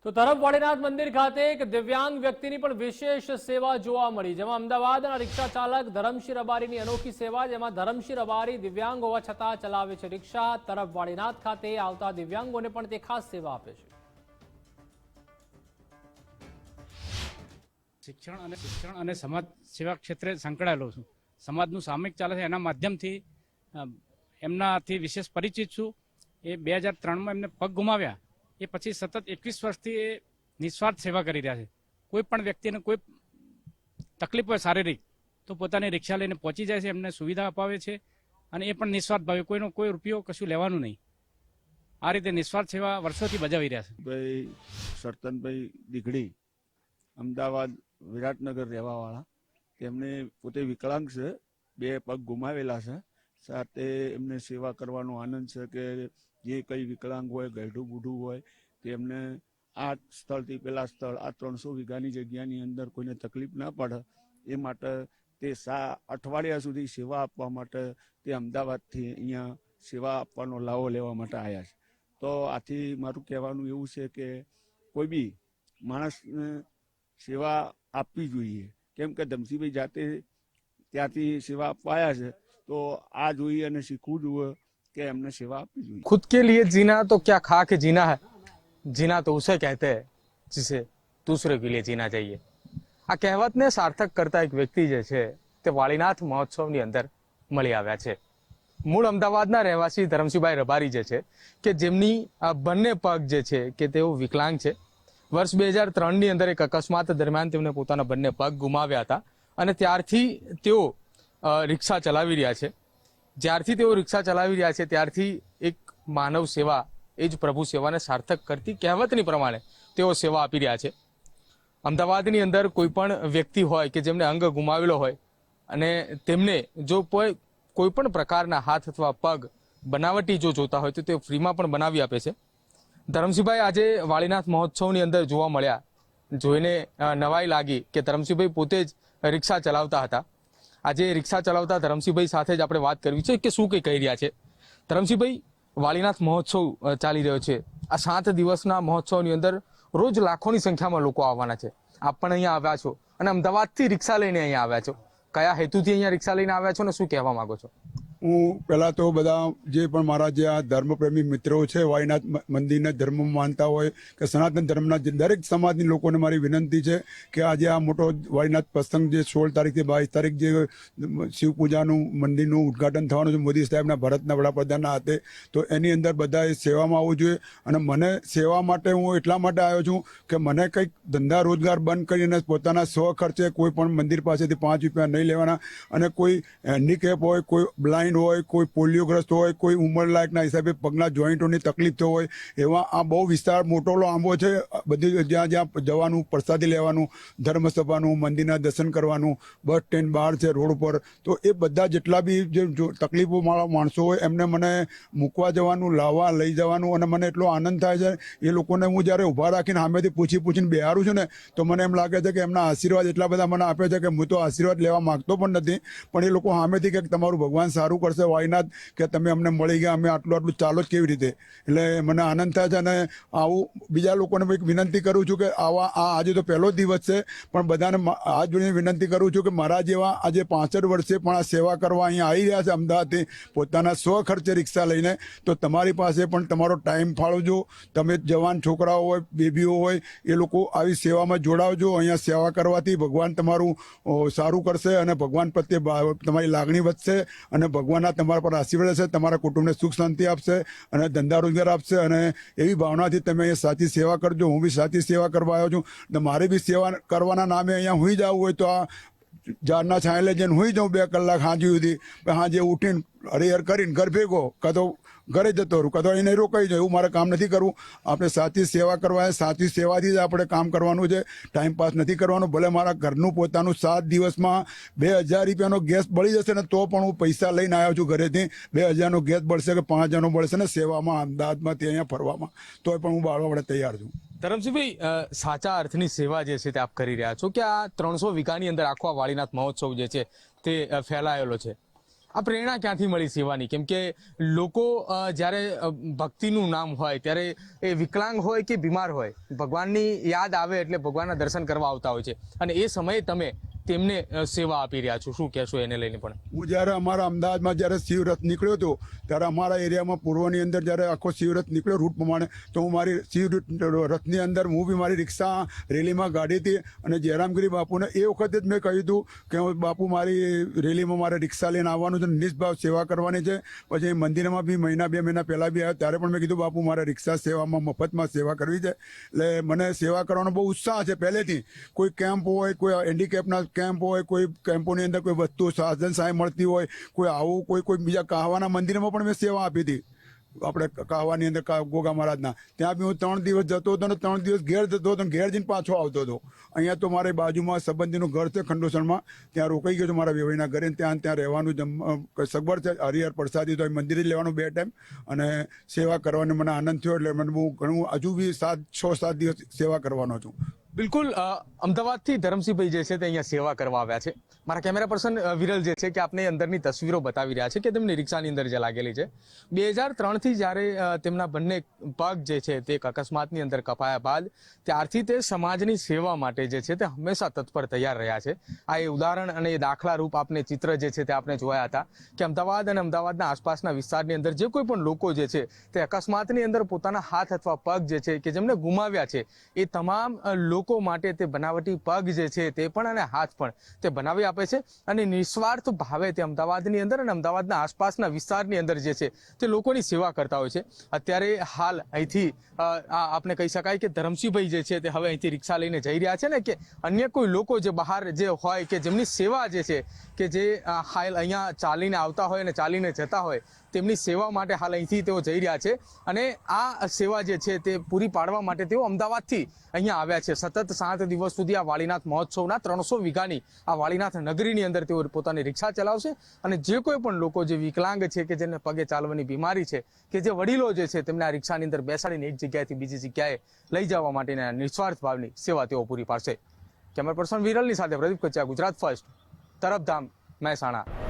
તો તરફ વાડીનાથ મંદિર ખાતે એક દિવ્યાંગ વ્યક્તિની પણ વિશેષ સેવા જોવા મળી, જેમાં અમદાવાદના રિક્ષા ચાલક ધરમસિંહ રબારીની અનોખી સેવા, જેમાં ધરમસિંહ રબારી દિવ્યાંગ હોવા છતાં ચલાવે છે રિક્ષા. તરફ વાડીનાથ ખાતે આવતા દિવ્યાંગોને પણ તે ખાસ સેવા આપે છે. શિક્ષણ અને સમાજ સેવા ક્ષેત્રે સંકળાયેલો છું. સમાજનું સામૂહિક ચાલે છે એના માધ્યમથી એમનાથી વિશેષ પરિચિત છું. એ 2003માં એમને પગ ગુમાવ્યા એ પછી સતત 21 વર્ષથી એ નિસ્વાર્થ સેવા કરી રહ્યા છે. કોઈ પણ વ્યક્તિને કોઈ તકલીફ હોય શારીરિક તો પોતાની રિક્ષા લઈને પહોંચી જાય છે, એમને સુવિધા અપાવે છે અને એ પણ નિસ્વાર્થ ભાવે, કોઈનો કોઈ રૂપિયો કશું લેવાનું નહીં. આ રીતે નિસ્વાર્થ સેવા વર્ષોથી બજાવી રહ્યા છે. ભાઈ સરતનભાઈ દીઘડી, અમદાવાદ વિરાટનગર રહેવાવાળા. તેમને પોતે વિકલાંગ છે, 2 પગ ગુમાવેલા છે. સાથે એમને સેવા કરવાનો આનંદ છે કે જે કંઈ વિકલાંગ હોય, ગયઢું બૂઢું હોય, તેમને આ સ્થળથી પેલા સ્થળ, આ 300 વીઘાની જગ્યાની અંદર કોઈને તકલીફ ના પડે એ માટે તે અઠવાડિયા સુધી સેવા આપવા માટે તે અમદાવાદથી અહીંયા સેવા આપવાનો લાવો લેવા માટે આવ્યા છે. તો આથી મારું કહેવાનું એવું છે કે કોઈ બી માણસને સેવા આપવી જોઈએ, કેમ કે ધમસીભાઈ જાતે ત્યાંથી સેવા આપવા આવ્યા છે. तो आज हुई અને શીખવું જોઈએ કે એમને સેવા આપવી જોઈએ. खुद के लिए जीना तो क्या खा के जीना है, जीना तो उसे कहते हैं जिसे दूसरे के लिए जीना चाहिए. આ કહેવતને સાર્થક કરતા એક વ્યક્તિ જે છે તે વાળીનાથ મહોત્સવની અંદર મળી આવ્યા છે. મૂળ અમદાવાદના રહેવાસી ધરમસિંહભાઈ રબારી જે છે કે જેમની બંને પગ જે છે કે તેઓ વિકલાંગ છે. વર્ષ 2003ની અંદર એક અકસ્માત દરમિયાન તેમને પોતાના બંને પગ ગુમાવ્યા હતા અને ત્યારથી તેઓ રિક્ષા ચલાવી રહ્યા છે. જ્યારથી તેઓ રિક્ષા ચલાવી રહ્યા છે ત્યારથી એક માનવ સેવા, એ જ પ્રભુ સેવાને સાર્થક કરતી કહેવતની પ્રમાણે તેઓ સેવા આપી રહ્યા છે. અમદાવાદની અંદર કોઈ પણ વ્યક્તિ હોય કે જેમને અંગ ગુમાવેલો હોય અને તેમને જો કોઈ પણ પ્રકારના હાથ અથવા પગ બનાવટી જો જોતા હોય તો તે ફ્રીમાં પણ બનાવી આપે છે. ધરમસિંહભાઈ આજે વાળીનાથ મહોત્સવની અંદર જોવા મળ્યા. જોઈને નવાઈ લાગી કે ધરમસિંહભાઈ પોતે જ રિક્ષા ચલાવતા હતા. આજે રિક્ષા ચલાવતા ધરમસિંહભાઈ સાથે જ આપણે વાત કરવી છે કે શું કંઈ કહી રહ્યા છે. ધરમસિંહભાઈ, વાળીનાથ મહોત્સવ ચાલી રહ્યો છે. આ 7 દિવસના મહોત્સવની અંદર રોજ લાખોની સંખ્યામાં લોકો આવવાના છે. આપ પણ અહીંયા આવ્યા છો અને અમદાવાદથી રિક્ષા લઈને અહીંયા આવ્યા છો. કયા હેતુથી અહીંયા રિક્ષા લઈને આવ્યા છો અને શું કહેવા માંગો છો? હું પહેલાં તો બધા જે પણ મારા જે આ ધર્મપ્રેમી મિત્રો છે, વાળીનાથ મંદિરના ધર્મ માનતા હોય કે સનાતન ધર્મના દરેક સમાજની લોકોને મારી વિનંતી છે કે આજે આ મોટો વાળીનાથ પ્રસંગ જે 16 તારીખથી 22 તારીખ જે શિવ પૂજાનું મંદિરનું ઉદ્ઘાટન થવાનું છે મોદી સાહેબના, ભારતના વડાપ્રધાનના હાથે, તો એની અંદર બધાએ સેવામાં આવવું જોઈએ. અને મને સેવા માટે હું એટલા માટે આવ્યો છું કે મને કંઈક ધંધા રોજગાર બંધ કરીને પોતાના સ્વ ખર્ચે કોઈ પણ મંદિર પાસેથી 5 રૂપિયા નહીં લેવાના. અને કોઈ હેન્ડીકેપ હોય, કોઈ બ્લાઇન્ડ હોય, કોઈ પોલિયોગ્રસ્ત હોય, કોઈ ઉંમરલાયકના હિસાબે પગના જોઈન્ટોની તકલીફ હોય, એવા આ બહુ વિસ્તાર મોટો લાંબો છે. બધી જ્યાં જ્યાં જવાનું, પ્રસાદી લેવાનું, ધર્મસભાનું, મંદિરના દર્શન કરવાનું, બસ સ્ટેન્ડ બહાર છે, રોડ ઉપર, તો એ બધા જેટલા બી જે તકલીફોવાળા માણસો હોય એમને મને મૂકવા જવાનું, લાવવા લઈ જવાનું. અને મને એટલો આનંદ થાય છે એ લોકોને હું જ્યારે ઊભા રાખીને સામેથી પૂછીને બેહારું છું ને તો મને એમ લાગે છે કે એમના આશીર્વાદ એટલા બધા મને આપે છે કે હું તો આશીર્વાદ લેવા માગતો પણ નથી, પણ એ લોકો સામેથી કે તમારું ભગવાન સારું કરશે વાળીનાથ, કે તમે અમને મળી ગયા, અમે આટલું ચાલો જ કેવી રીતે. એટલે મને આનંદ થાય છે. અને આવું બીજા લોકોને એક વિનંતી કરું છું કે આવા આજે તો પહેલો દિવસ છે, પણ બધાને આ જોઈને વિનંતી કરું છું કે મારા જેવા આજે 65 વર્ષે પણ આ સેવા કરવા અહીંયા આવી રહ્યા છે અમદાવાદથી પોતાના સ્વ ખર્ચે રિક્ષા લઈને, તો તમારી પાસે પણ તમારો ટાઈમ ફાળવજો. તમે જવાન છોકરાઓ હોય, બેબીઓ હોય, એ લોકો આવી સેવામાં જોડાવજો. અહીંયા સેવા કરવાથી ભગવાન તમારું સારું કરશે અને ભગવાન પ્રત્યે તમારી લાગણી વધશે અને ભગવાનના તમારા પર આશીર્વાદ હશે, તમારા કુટુંબને સુખ શાંતિ આપશે અને ધંધા રોજગાર આપશે. અને એવી ભાવનાથી તમે અહીંયા સાચી સેવા કરજો. હું બી સાચી સેવા કરવા આવ્યો છું. મારે બી સેવા કરવાના નામે અહીંયા હુઈ જવું હોય તો આ ઝાડના છાંયલે જઈને હુઈ જાઉં 2 કલાક હાંજી સુધી, હાંજે ઉઠીને હરિહર કરીને ઘર ભેગો કાં તો ઘરે જતો રહું, કાં તો એને રોકાઈ જાય. એવું મારે કામ નથી કરવું. આપણે સાચી સેવા કરવા, સાચી સેવાથી જ આપણે કામ કરવાનું છે. ટાઈમ પાસ નથી કરવાનું. ભલે મારા ઘરનું પોતાનું 7 દિવસમાં 2000 રૂપિયાનો ગેસ બળી જશે ને તો પણ હું પૈસા લઈને આવ્યો છું ઘરેથી. 2000નો ગેસ બળશે કે 5000નો બળશે ને સેવામાં અમદાવાદમાંથી અહીંયા ફરવામાં, તો પણ હું બાળવા માટે તૈયાર છું. ધરમસિંહભાઈ, સાચા અર્થની સેવા જે છે તે આપ કરી રહ્યા છો કે આ 300 વીઘાની અંદર આખો વાળીનાથ મહોત્સવ જે છે તે ફેલાયેલો છે. આ પ્રેરણા ક્યાંથી મળી સેવાની? કેમ કે લોકો જ્યારે ભક્તિનું નામ હોય ત્યારે એ વિકલાંગ હોય કે બીમાર હોય, ભગવાનની યાદ આવે એટલે ભગવાનના દર્શન કરવા આવતા હોય છે, અને એ સમયે તમે તેમને સેવા આપી રહ્યા છો. શું કહેશો એને લઈને? પણ હું જ્યારે અમારા અમદાવાદમાં જ્યારે શિવરથ નીકળ્યો હતો ત્યારે અમારા એરિયામાં પૂર્વની અંદર જ્યારે આખો શિવરથ નીકળ્યો રૂટ પ્રમાણે, તો હું મારી શિવરથની અંદર હું બી મારી રિક્ષા રેલીમાં કાઢી હતી, અને જયરામગીરી બાપુને એ વખતે જ મેં કહ્યું હતું કે બાપુ મારી રેલીમાં મારે રિક્ષા લઈને આવવાનું છે, નિષ્ભાવ સેવા કરવાની છે. પછી મંદિરમાં બી મહિના 2 મહિના પહેલાં બી આવ્યા ત્યારે પણ મેં કીધું બાપુ મારે રિક્ષા સેવામાં મફતમાં સેવા કરવી છે. એટલે મને સેવા કરવાનો બહુ ઉત્સાહ છે પહેલેથી. કોઈ કેમ્પ હોય, કોઈ હેન્ડીકેપના કેમ્પ હોય, કોઈ કેમ્પોની અંદર કોઈ વસ્તુ સાધન સહાય મળતી હોય, કોઈ આવું કોઈ બીજા કાહવાના મંદિરમાં પણ મેં સેવા આપી હતી. આપણે કાહવાની અંદર ગોગા મહારાજના ત્યાં બી હું 3 દિવસ જતો હતો, અને 3 દિવસ ઘેર જતો હતો, ઘેર જઈને પાછો આવતો હતો. અહીંયા તો મારી બાજુમાં સંબંધીનું ઘર છે ખંડોસણમાં, ત્યાં રોકાઈ ગયો છું મારા વેવાઈના ઘરે. ત્યાં રહેવાનું સગવડ છે. હરિહર પ્રસાદી તો મંદિરે જ લેવાનું 2 ટાઈમ, અને સેવા કરવાનો મને આનંદ થયો. એટલે મને બહુ ઘણું હજુ બી 6-7 દિવસ સેવા કરવાનો છું. બિલકુલ, અમદાવાદથી ધરમસિંહભાઈ જે છે તે અહીંયા સેવા કરવા આવ્યા છે. મારા કેમેરા પર્સન વિરલ જે છે કે આપને અંદરની તસવીરો બતાવી રહ્યા છે કે તેમની રિક્ષાની અંદર જે લાગેલી છે. 2003થી જ્યારે તેમના બંને પગ જે છે તે અકસ્માતની અંદર કપાયા બાદ ત્યારથી તે સમાજની સેવા માટે જે છે તે હંમેશા તત્પર તૈયાર રહ્યા છે. આ એ ઉદાહરણ અને એ દાખલા રૂપ આપને ચિત્ર જે છે તે આપણે જોયા હતા કે અમદાવાદ અને અમદાવાદના આસપાસના વિસ્તારની અંદર જે કોઈ પણ લોકો જે છે તે અકસ્માતની અંદર પોતાના હાથ અથવા પગ જે છે કે જેમને ગુમાવ્યા છે, એ તમામ લોકો માટે તે બનાવટી પગ જે છે તે પણ અને હાથ પણ તે બનાવી આપે છે, અને નિસ્વાર્થ ભાવે તે અમદાવાદની અંદર અને અમદાવાદના આસપાસના વિસ્તારની અંદર જે છે તે લોકોની સેવા કરતા હોય છે. અત્યારે હાલ અહીંથી આપણે કહી શકાય કે ધરમસિંહભાઈ જે છે તે હવે અહીંથી રિક્ષા લઈને જઈ રહ્યા છે, ને કે અન્ય કોઈ લોકો જે બહાર જે હોય કે જેમની સેવા જે છે કે જે હાલ અહીંયા ચાલીને આવતા હોય અને ચાલીને જતા હોય, તેમની સેવા માટે હાલ અહીંથી તેઓ જઈ રહ્યા છે. અને આ સેવા જે છે તે પૂરી પાડવા માટે તેઓ અમદાવાદથી અહીંયા આવ્યા છે. સતત 7 દિવસ સુધી આ વાળીનાથ મહોત્સવના 300 વીઘાની આ વાળીનાથ નગરીની અંદર તેઓ પોતાની રિક્ષા ચલાવશે, અને જે કોઈ પણ લોકો જે વિકલાંગ છે કે જેને પગે ચાલવાની બીમારી છે, કે જે વડીલો જે છે તેમને આ રિક્ષાની અંદર બેસાડીને એક જગ્યાએથી બીજી જગ્યાએ લઈ જવા માટેના નિસ્વાર્થ ભાવની સેવા તેઓ પૂરી પાડશે. કેમેરા પર્સન વિરલની સાથે પ્રદીપ કચ્યા, ગુજરાત ફર્સ્ટ, તરફધામ, મહેસાણા.